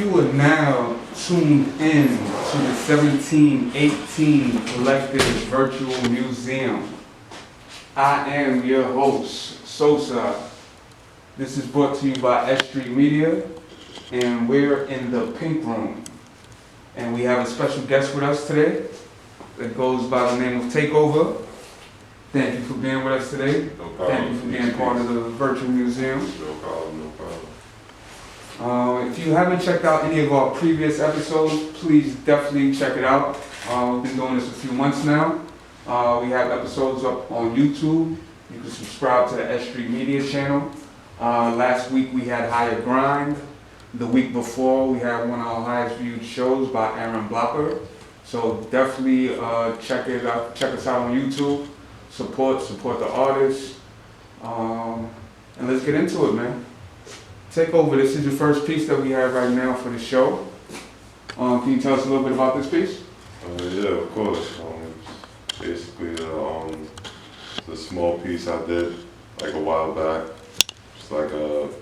you are now tuned in to the 1718 Collective Virtual Museum, I am your host, Sosa. This is brought to you by S.STREET Media, and we're in the Pink Room. And we have a special guest with us today that goes by the name of Takeover. Thank you for being with us today. No problem. Thank you for being part of the Virtual Museum. No problem, no problem. If you haven't checked out any of our previous episodes, please definitely check it out. We've been doing this a few months now. We have episodes up on YouTube. You can subscribe to the S.STREET Media channel. Last week we had Higher Grind. The week before we had one of our highest viewed shows by Aaron Blocker. So definitely check it out. Check us out on YouTube. Support the artists. And let's get into it, man. Take over. This is the first piece that we have right now for the show. Can you tell us a little bit about this piece? Yeah, of course. Basically, it's a small piece I did like a while back. It's like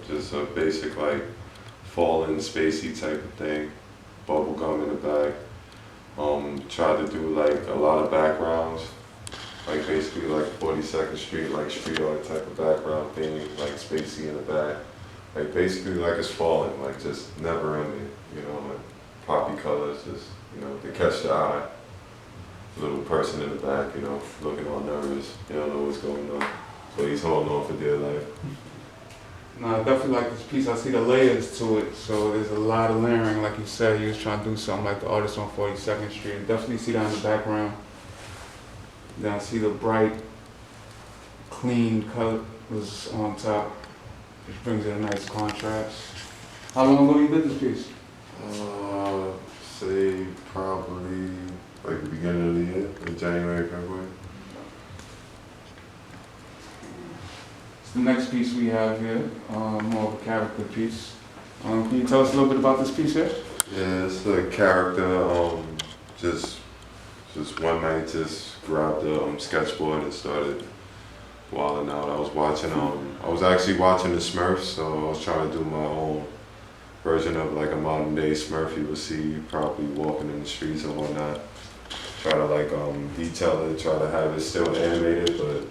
just a basic like fallen spacey type of thing. Bubble gum in the back. Tried to do like a lot of backgrounds. Like basically like 42nd Street, like street art type of background thing, like spacey in the back. Like basically like it's falling, like just never ending, you know, like poppy colors, just, you know, to catch the eye. Little person in the back, you know, looking all nervous, you don't know what's going on. So he's holding on for dear life. No, I definitely like this piece. I see the layers to it, so there's a lot of layering. Like you said, you was trying to do something like the artist on 42nd Street. Definitely see that in the background. Then I see the bright, clean colors on top, which brings in a nice contrast. How long ago you did this piece? Say probably like the beginning of the year, in January, February. The next piece we have here, more of a character piece. Can you tell us a little bit about this piece here? Yeah, it's a character, just one night just grabbed a sketchboard and started wilding out. I was actually watching the Smurfs, so I was trying to do my own version of like a modern day Smurf you would see probably walking in the streets and whatnot. Try to like detail it, try to have it still animated but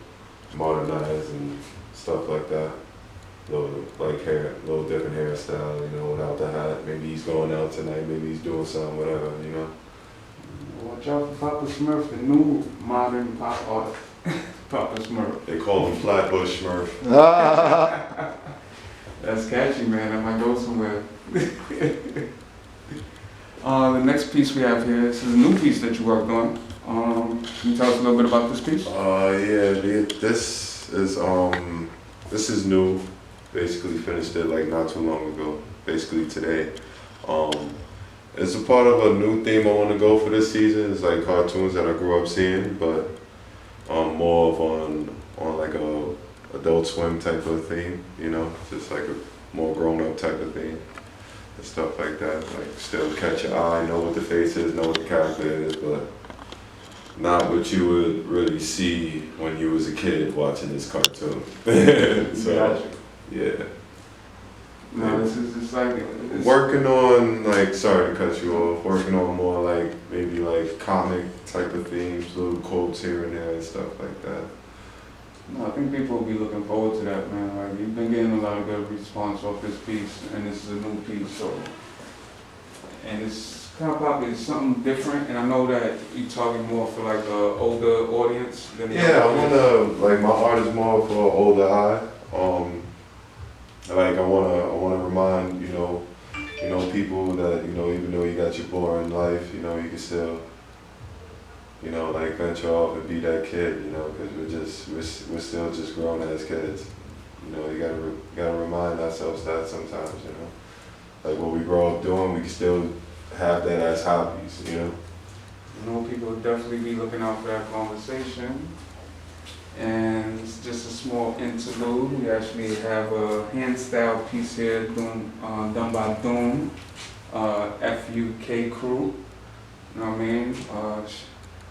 modernized and stuff like that. Little like hair, little different hairstyle, you know, without the hat. Maybe he's going out tonight, maybe he's doing something, whatever, you know. Watch out for Papa Smurf, the new modern pop art. Papa Smurf. They call him Flatbush Smurf. That's catchy, man. That might go somewhere. The next piece we have here, this is a new piece that you worked on. Can you tell us a little bit about this piece? This is new. Basically finished it like not too long ago. Basically today. It's a part of a new theme I want to go for this season. It's like cartoons that I grew up seeing, but more of on like a Adult Swim type of theme, you know, just like a more grown up type of theme and stuff like that. Like still catch your eye, know what the face is, know what the character is, but not what you would really see when you was a kid watching this cartoon. So, yeah. No, this is just like working on like, sorry to cut you off, working on more like maybe like comic type of themes, little quotes here and there and stuff like that. No, I think people will be looking forward to that, man. Like you've been getting a lot of good response off this piece, and this is a new piece, so and it's kind of popular. It's something different, and I know that you're talking more for like an older audience than yeah. I wanna like my art is more for an older eye. Like I wanna remind you know people that you know even though you got your boring life, you know you can still you know like venture off and be that kid, you know, because we're still just grown as kids. You know you gotta remind ourselves that sometimes, you know, like what we grow up doing, we can still have that as hobbies, you know. I know people will definitely be looking out for that conversation. And it's just a small interlude. We actually have a hand style piece here done by Doom, FUK crew. You know what I mean?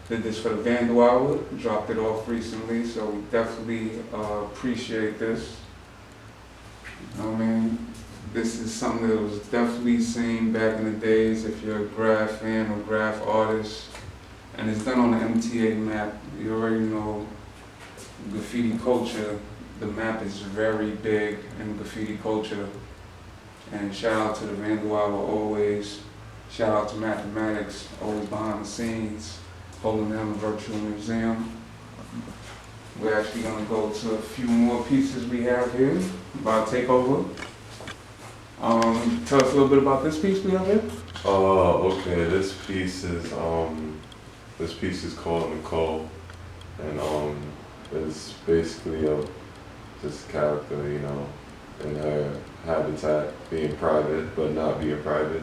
Did this for the Vandal Hour, dropped it off recently, so we definitely appreciate this. You know what I mean? This is something that was definitely seen back in the days if you're a graph fan or graph artist. And it's done on the MTA map. You already know graffiti culture. The map is very big in graffiti culture. And shout out to the Vandal Hour always. Shout out to Mathematics, always behind the scenes, holding down the virtual museum. We're actually going to go to a few more pieces we have here by Takeover. Tell us a little bit about this piece we have here. Okay, this piece is called Nicole, and it's basically just a character, you know, in her habitat being private but not being private.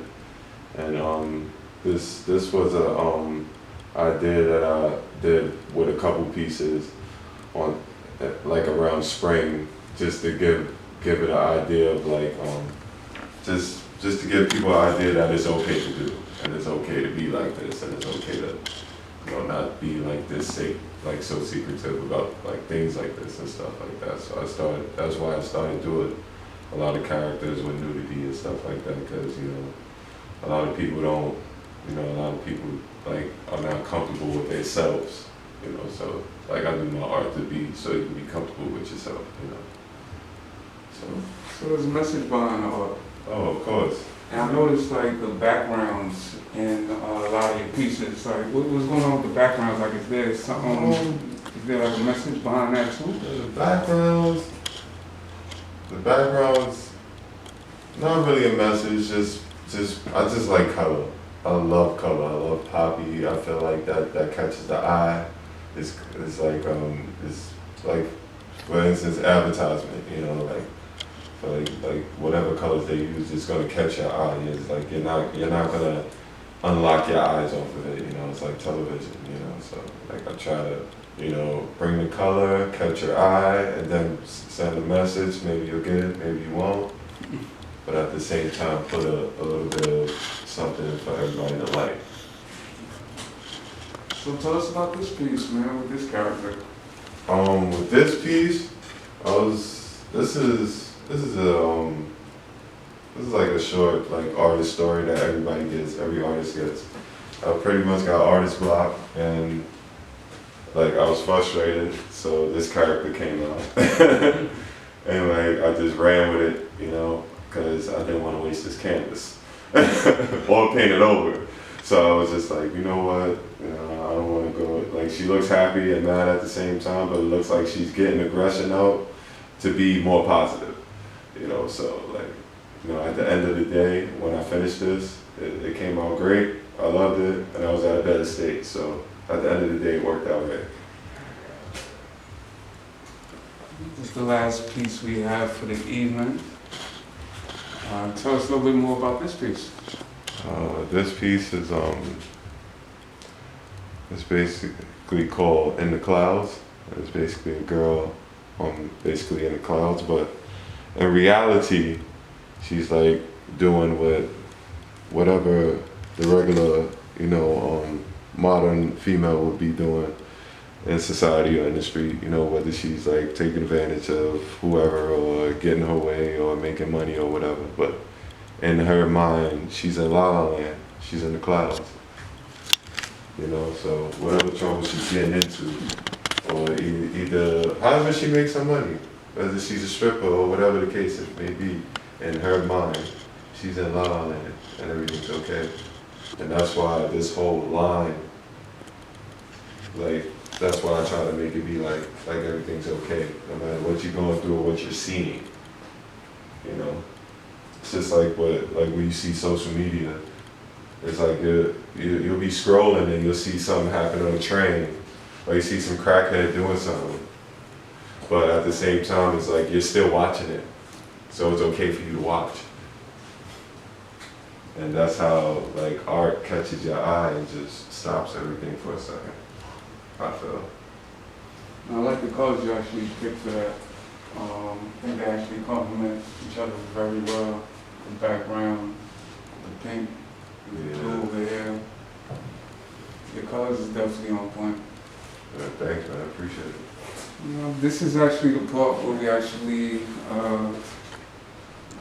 And this was a idea that I did with a couple pieces on like around spring, just to give it an idea of like just to give people an idea that it's okay to do, and it's okay to be like this, and it's okay to, you know, not be like this like so secretive about like things like this and stuff like that. So that's why I started doing a lot of characters with nudity and stuff like that, because, you know, a lot of people don't, you know, a lot of people like are not comfortable with themselves, you know, so like I do my art to be so you can be comfortable with yourself, you know. So there's a message behind the art. Oh, of course. And I noticed like the backgrounds in a lot of your pieces. Like what's going on with the backgrounds? Like is there something? Is there like a message behind that too? The backgrounds, not really a message. I just like color. I love color. I love poppy. I feel like that catches the eye. It's like for instance advertisement. You know, like whatever colors they use, it's gonna catch your eye. It's like you're not gonna unlock your eyes off of it. You know, it's like television. You know, so like I try to, you know, bring the color, catch your eye, and then send a message. Maybe you'll get it, maybe you won't. But at the same time, put a little bit of something for everybody to like. So tell us about this piece, man, with this character. With this piece, this is like a short like artist story that every artist gets. I pretty much got artist block, and like I was frustrated, so this character came out. And like I just ran with it, you know, because I didn't want to waste this canvas or paint it over. So I was just like, you know what, you know, I don't want to go. Like she looks happy and mad at the same time, but it looks like she's getting aggression out to be more positive, you know. So like, you know, at the end of the day, when I finished this, it came out great. I loved it, and I was at a better state. So at the end of the day, it worked out right. This is the last piece we have for the evening. Tell us a little bit more about this piece. This piece is it's basically called In the Clouds. It's basically a girl basically in the clouds, but in reality, she's like doing whatever the regular, you know, modern female would be doing in society or in the street, you know, whether she's like taking advantage of whoever or getting her way or making money or whatever. But in her mind, she's in La La Land. She's in the clouds. You know, so whatever trouble she's getting into, or either however she makes her money, whether she's a stripper or whatever the case it may be, in her mind, she's in La La Land and everything's okay. And that's why this whole line, like, that's why I try to make it be like everything's okay, no matter what you're going through or what you're seeing. You know, it's just like when you see social media, it's like you'll be scrolling and you'll see something happen on a train, or you see some crackhead doing something, but at the same time, it's like you're still watching it, so it's okay for you to watch. And that's how like art catches your eye and just stops everything for a second, I feel. I like the colors you actually picked for that. I think they actually complement each other very well. The background, the pink, the blue over here. Your colors is definitely on point. Yeah, thanks, man. I appreciate it. You know, this is actually the part where we actually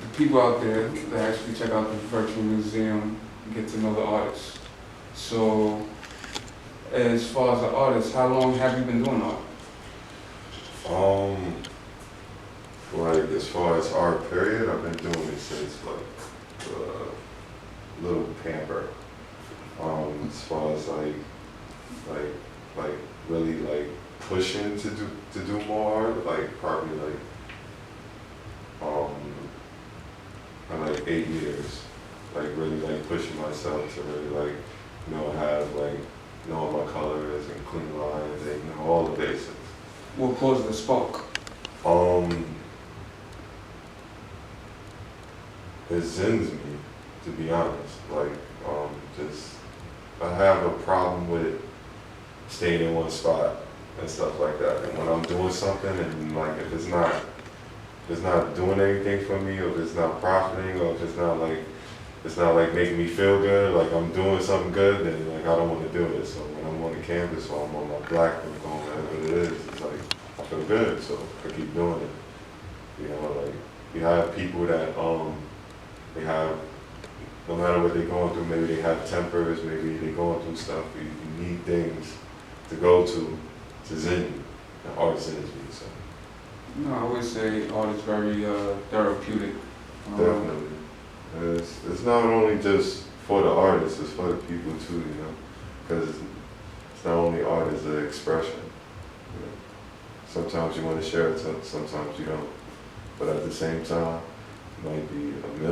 the people out there that actually check out the virtual museum get to know the artists. So, as far as the artist, how long have you been doing art? Um, like as far as art period, I've been doing it since like little pamper. As far as like really like pushing to do more art, like probably in like 8 years, like really like pushing myself to really like have like knowing my colors and clean lines and all the basics. What caused the spark? It zens me, to be honest. Like, just, I have a problem with staying in one spot and stuff like that. And when I'm doing something and like, if it's not doing anything for me, or if it's not profiting, or if it's not like making me feel good, like I'm doing something good, then like I don't want to do it. So when I'm on the campus or I'm on my blackbook, on whatever it is, it's like, I feel good, so I keep doing it. You know, like, you have people that, they have, no matter what they're going through, maybe they have tempers, maybe they're going through stuff, you need things to go to zen you. And art zens me, so. No, I always say art is very therapeutic. Definitely. It's not only just for the artists, it's for the people too, you know, because it's not only art, it's an expression. You know? Sometimes you want to share it, sometimes you don't. But at the same time, it might be a